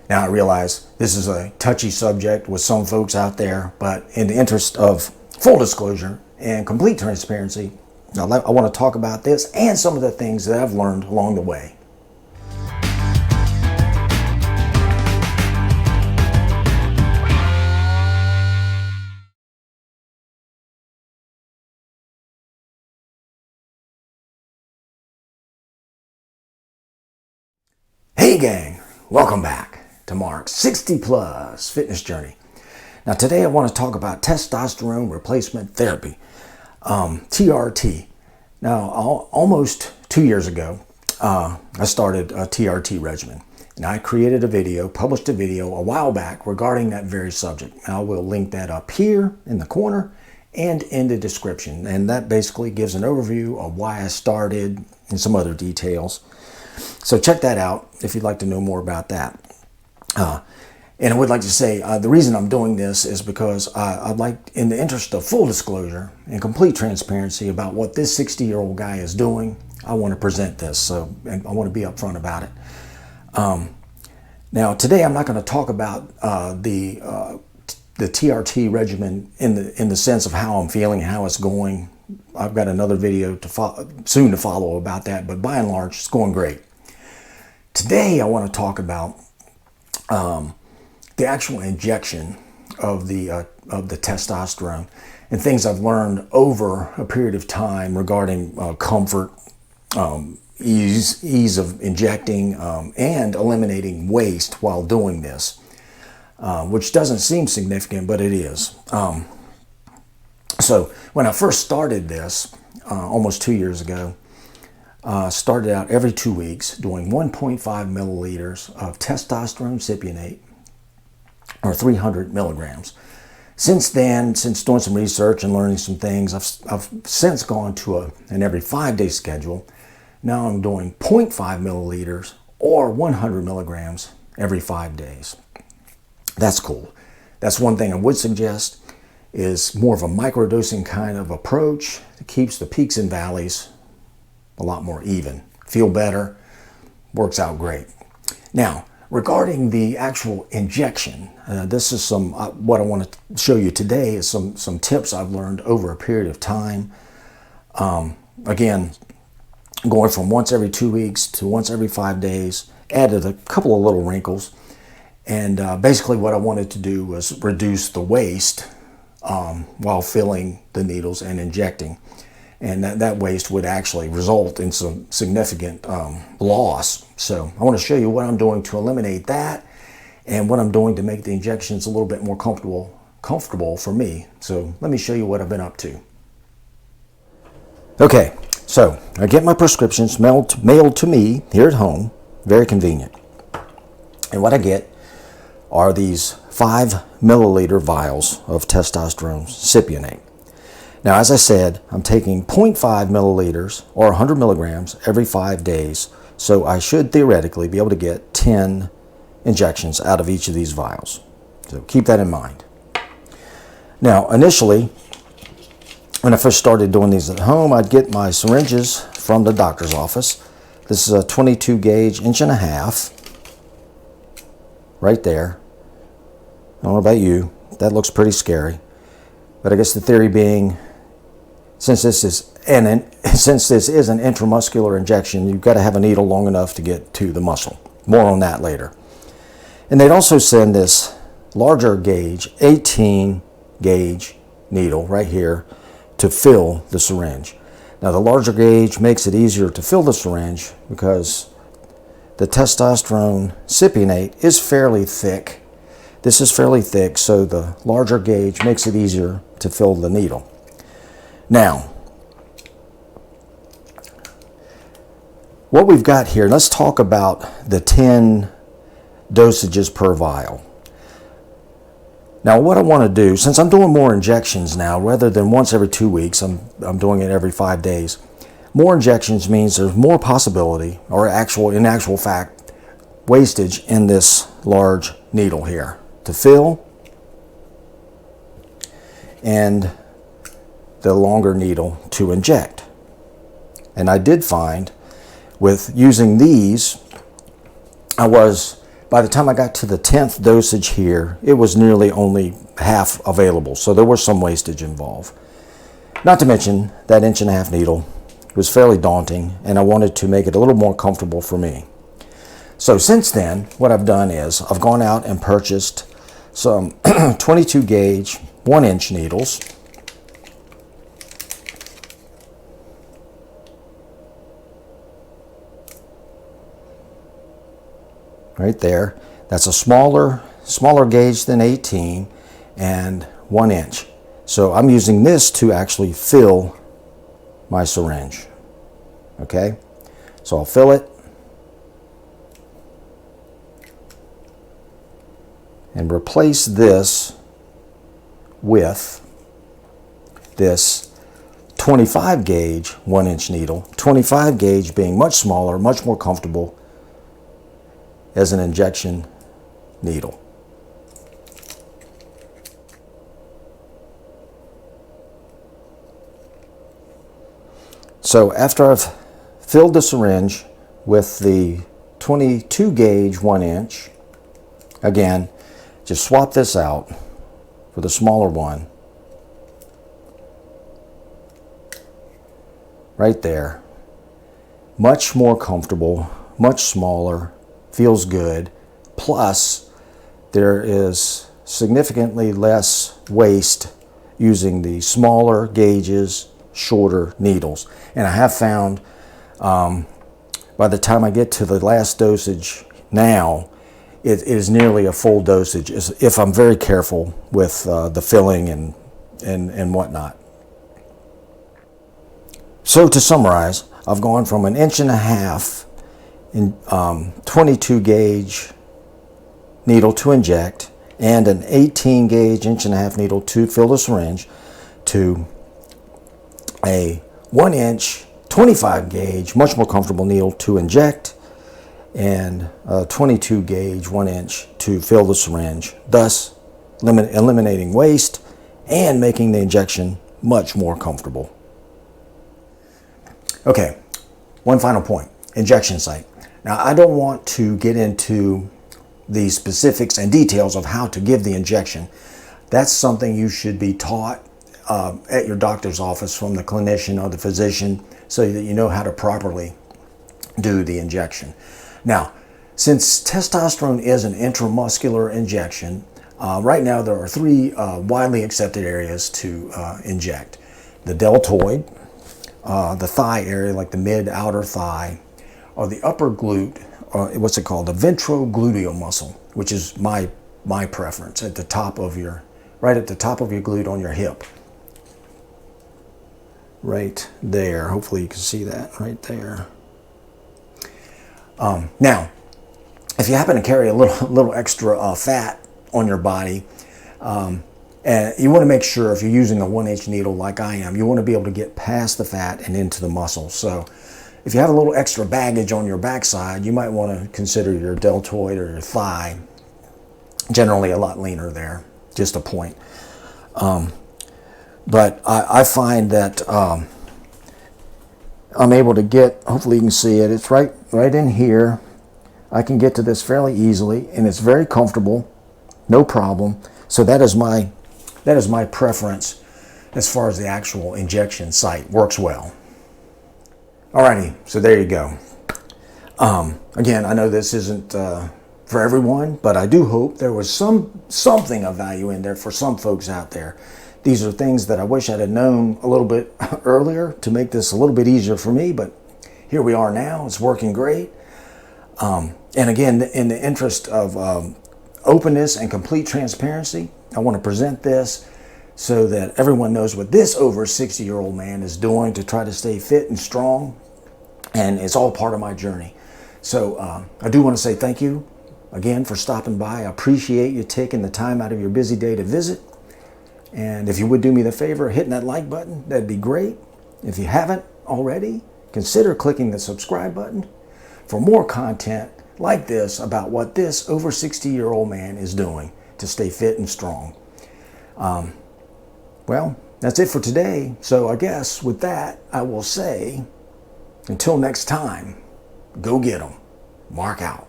Now I realize this is a touchy subject with some folks out there, but in the interest of full disclosure and complete transparency, I want to talk about this and some of the things that I've learned along the way. Hey gang, welcome back to Mark's 60 plus fitness journey. Now today I want to talk about testosterone replacement therapy, TRT. Now almost 2 years ago, I started a TRT regimen, and I created a video, published a video a while back regarding that very subject. Now I will link that up here in the corner and in the description, and that basically gives an overview of why I started and some other details. So check that out if you'd like to know more about that. And I would like to say the reason I'm doing this is because I'd like, in the interest of full disclosure and complete transparency about what this 60-year-old guy is doing, I want to present this. And I want to be upfront about it. Now today I'm not going to talk about the TRT regimen in the sense of how I'm feeling, how it's going. I've got another video soon to follow about that, but by and large, it's going great. Today, I want to talk about the actual injection of the testosterone and things I've learned over a period of time regarding comfort, ease of injecting, and eliminating waste while doing this, which doesn't seem significant, but it is. So when I first started this, almost 2 years ago, started out every 2 weeks doing 1.5 milliliters of testosterone cypionate, or 300 milligrams. Since then, since doing some research and learning some things, I've since gone to an every 5-day schedule. Now I'm doing 0.5 milliliters or 100 milligrams every 5 days. That's cool. That's one thing I would suggest, is more of a microdosing kind of approach that keeps the peaks and valleys a lot more even. Feel better, works out great. Now, regarding the actual injection, this is some, what I want to show you today is some tips I've learned over a period of time. Again, going from once every 2 weeks to once every 5 days, added a couple of little wrinkles. And basically what I wanted to do was reduce the waste while filling the needles and injecting. And that waste would actually result in some significant loss. So I want to show you what I'm doing to eliminate that and what I'm doing to make the injections a little bit more comfortable for me. So let me show you what I've been up to. Okay, so I get my prescriptions mailed to me here at home. Very convenient. And what I get are these 5 milliliter vials of testosterone cypionate. Now, as I said, I'm taking 0.5 milliliters or 100 milligrams every 5 days, so I should theoretically be able to get 10 injections out of each of these vials. So keep that in mind. Now, initially, when I first started doing these at home, I'd get my syringes from the doctor's office. This is a 22 gauge, 1.5 inch, right there. I don't know about you, that looks pretty scary. But I guess the theory being, since this is an intramuscular injection, you've got to have a needle long enough to get to the muscle. More on that later. And they'd also send this larger gauge, 18 gauge needle right here to fill the syringe. Now the larger gauge makes it easier to fill the syringe because the testosterone cypionate is fairly thick. This is fairly thick, so the larger gauge makes it easier to fill the needle. Now, what we've got here, let's talk about the 10 dosages per vial. Now, what I want to do, since I'm doing more injections now, rather than once every 2 weeks, I'm doing it every 5 days. More injections means there's more possibility, or in actual fact, wastage in this large needle here to fill, and the longer needle to inject. And I did find with using these, I was By the time I got to the 10th dosage here, it was nearly only half available, so there was some wastage involved. Not to mention that 1.5-inch needle was fairly daunting, and I wanted to make it a little more comfortable for me. So since then, what I've done is I've gone out and purchased some 22 gauge 1-inch needles. Right there. That's a smaller gauge than 18 and 1 inch. So I'm using this to actually fill my syringe. Okay, so I'll fill it and replace this with this 25 gauge 1-inch needle. 25 gauge being much smaller, much more comfortable as an injection needle. So after I've filled the syringe with the 22 gauge 1-inch, again, just swap this out for the smaller one. Right there. Much more comfortable, much smaller, feels good. Plus, there is significantly less waste using the smaller gauges, shorter needles. And I have found by the time I get to the last dosage now, it is nearly a full dosage if I'm very careful with the filling and whatnot. So to summarize, I've gone from 1.5 inch 22 gauge needle to inject and an 18 gauge 1.5 inch needle to fill the syringe to a 1 inch 25 gauge much more comfortable needle to inject and a 22 gauge 1 inch to fill the syringe, thus eliminating waste and making the injection much more comfortable. Okay, one final point, injection site. Now, I don't want to get into the specifics and details of how to give the injection. That's something you should be taught at your doctor's office from the clinician or the physician so that you know how to properly do the injection. Now, since testosterone is an intramuscular injection, right now there are 3 widely accepted areas to inject. The deltoid, the thigh area, like the mid-outer thigh, or the upper glute, or what's it called, the ventrogluteal muscle, which is my preference, at the top of your, right at the top of your glute on your hip. Right there. Hopefully you can see that right there. Now, if you happen to carry a little extra fat on your body, and you want to make sure if you're using a 1-inch needle like I am, you want to be able to get past the fat and into the muscle. So if you have a little extra baggage on your backside, you might want to consider your deltoid or your thigh. Generally a lot leaner there, just a point. But I find that I'm able to get, hopefully you can see it, it's right in here. I can get to this fairly easily, and it's very comfortable, no problem. So that is my preference as far as the actual injection site. Works well. Alrighty, so there you go. Again, I know this isn't for everyone, but I do hope there was something of value in there for some folks out there. These are things that I wish I'd have known a little bit earlier to make this a little bit easier for me, but here we are now. It's working great. And again, in the interest of openness and complete transparency, I want to present this so that everyone knows what this over 60-year-old man is doing to try to stay fit and strong, and it's all part of my journey. So I do want to say thank you again for stopping by. I appreciate you taking the time out of your busy day to visit. And if you would do me the favor of hitting that like button, that'd be great. If you haven't already, consider clicking the subscribe button for more content like this about what this over 60-year-old man is doing to stay fit and strong. Well, that's it for today. So I guess with that, I will say, until next time, go get 'em. Mark out.